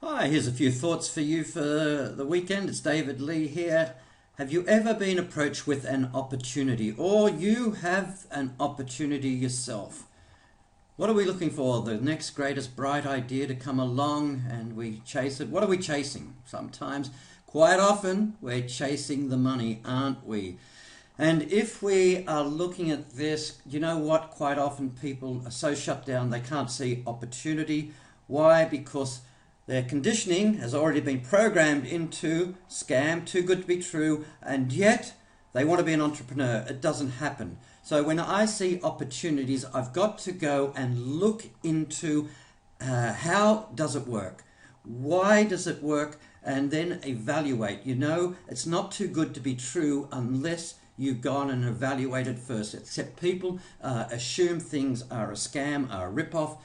Hi, here's a few thoughts for you for the weekend. It's David Lee here. Have you ever been approached with an opportunity, or you have an opportunity yourself? What are we looking for? The next greatest bright idea to come along and we chase it. What are we chasing? Sometimes, quite often, we're chasing the money, aren't we? And if we are looking at this, you know what? Quite often people are so shut down they can't see opportunity. Why? Because their conditioning has already been programmed into scam, too good to be true, and yet they want to be an entrepreneur. It doesn't happen. So when I see opportunities, I've got to go and look into how does it work? Why does it work? And then evaluate. You know, it's not too good to be true unless you've gone and evaluated first. Except people assume things are a scam, are a rip-off.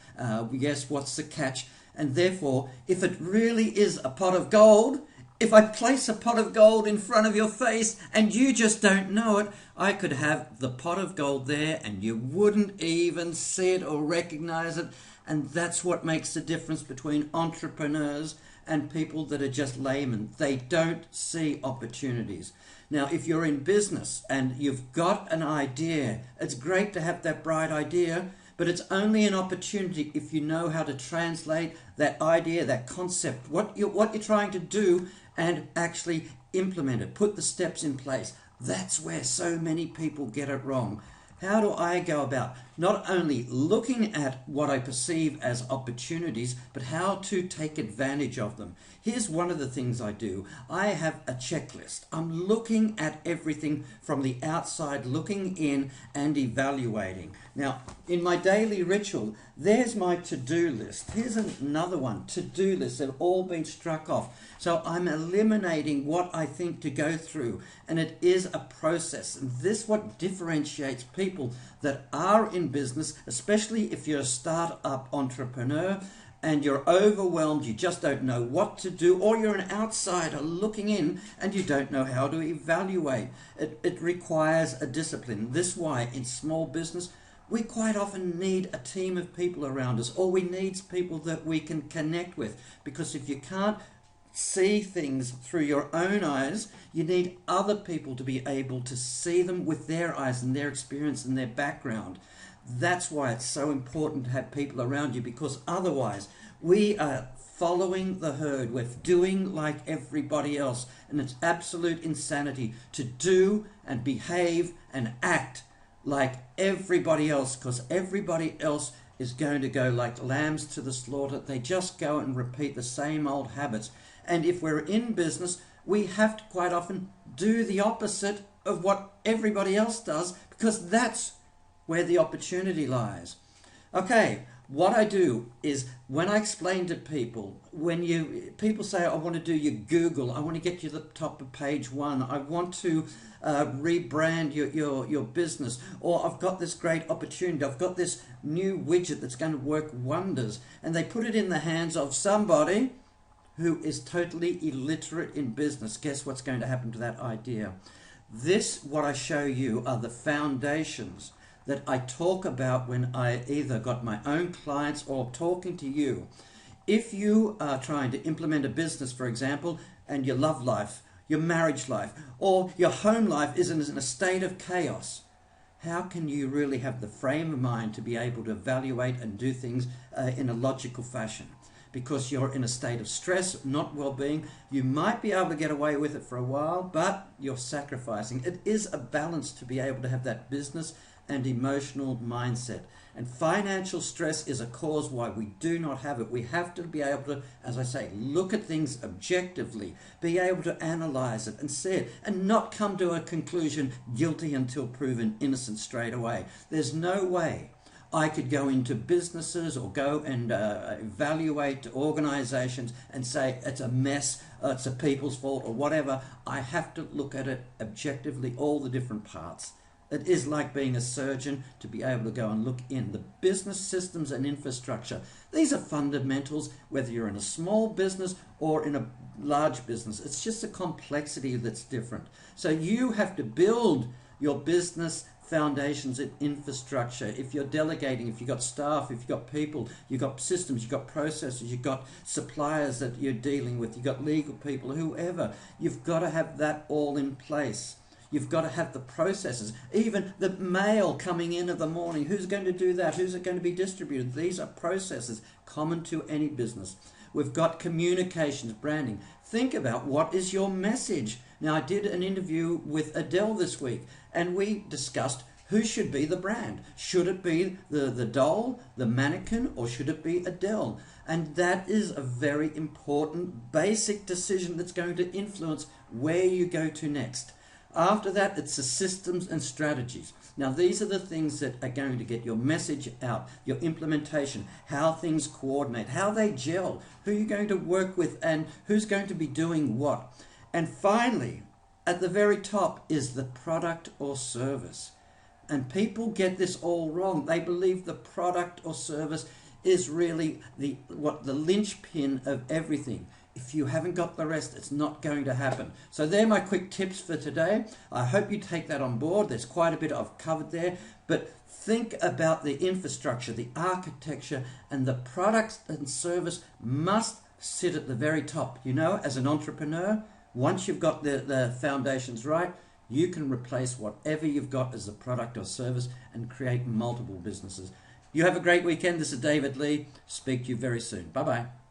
Yes, what's the catch? And therefore, if it really is a pot of gold, if I place a pot of gold in front of your face and you just don't know it, I could have the pot of gold there and you wouldn't even see it or recognize it. And that's what makes the difference between entrepreneurs and people that are just laymen. They don't see opportunities. Now, if you're in business and you've got an idea, it's great to have that bright idea, but it's only an opportunity if you know how to translate that idea, that concept, what you're trying to do, and actually implement it, put the steps in place. That's where so many people get it wrong. How do I go about not only looking at what I perceive as opportunities, but how to take advantage of them? Here's one of the things I do. I have a checklist. I'm looking at everything from the outside, looking in and evaluating. Now, in my daily ritual, there's my to-do list. Here's another one, to-do list. They've all been struck off. So I'm eliminating what I think to go through, and it is a process. And this is what differentiates people that are in business, especially if you're a start-up entrepreneur and you're overwhelmed, you just don't know what to do, or you're an outsider looking in and you don't know how to evaluate. It requires a discipline. This is why in small business, we quite often need a team of people around us, or we need people that we can connect with, because if you can't see things through your own eyes, you need other people to be able to see them with their eyes and their experience and their background. That's why it's so important to have people around you, because otherwise we are following the herd. We're doing like everybody else, and it's absolute insanity to do and behave and act like everybody else, because everybody else is going to go like lambs to the slaughter. They just go and repeat the same old habits. And if we're in business, we have to quite often do the opposite of what everybody else does, because that's where the opportunity lies. Okay, what I do is when I explain to people, people say, I want to do your Google, I want to get you to the top of page one, I want to rebrand your business, or I've got this great opportunity, I've got this new widget that's going to work wonders, and they put it in the hands of somebody who is totally illiterate in business. Guess what's going to happen to that idea? What I show you are the foundations that I talk about when I either got my own clients or talking to you. If you are trying to implement a business, for example, and your love life, your marriage life, or your home life is in a state of chaos, how can you really have the frame of mind to be able to evaluate and do things in a logical fashion? Because you're in a state of stress, not well-being. You might be able to get away with it for a while, but you're sacrificing. It is a balance to be able to have that business and emotional mindset. And financial stress is a cause why we do not have it. We have to be able to, as I say, look at things objectively, be able to analyze it and see it, and not come to a conclusion guilty until proven innocent straight away. There's no way I could go into businesses or go and evaluate organizations and say it's a mess, it's a people's fault or whatever. I have to look at it objectively, all the different parts. It is like being a surgeon to be able to go and look in the business systems and infrastructure. These are fundamentals, whether you're in a small business or in a large business. It's just a complexity that's different. So you have to build your business foundations and infrastructure, if you're delegating, if you've got staff, if you've got people, you've got systems, you've got processes, you've got suppliers that you're dealing with, you've got legal people, whoever, you've got to have that all in place. You've got to have the processes, even the mail coming in of the morning. Who's going to do that? Who's it going to be distributed? These are processes common to any business. We've got communications, branding. Think about what is your message. Now, I did an interview with Adele this week, and we discussed who should be the brand. Should it be the doll, the mannequin, or should it be Adele? And that is a very important, basic decision that's going to influence where you go to next. After that, it's the systems and strategies. Now, these are the things that are going to get your message out, your implementation, how things coordinate, how they gel, who you're going to work with, and who's going to be doing what. And finally, at the very top is the product or service. And people get this all wrong. They believe the product or service is really the linchpin of everything. If you haven't got the rest, it's not going to happen. So they're my quick tips for today. I hope you take that on board. There's quite a bit I've covered there. But think about the infrastructure, the architecture, and the products and service must sit at the very top. You know, as an entrepreneur, once you've got the foundations right, you can replace whatever you've got as a product or service and create multiple businesses. You have a great weekend. This is David Lee. Speak to you very soon. Bye-bye.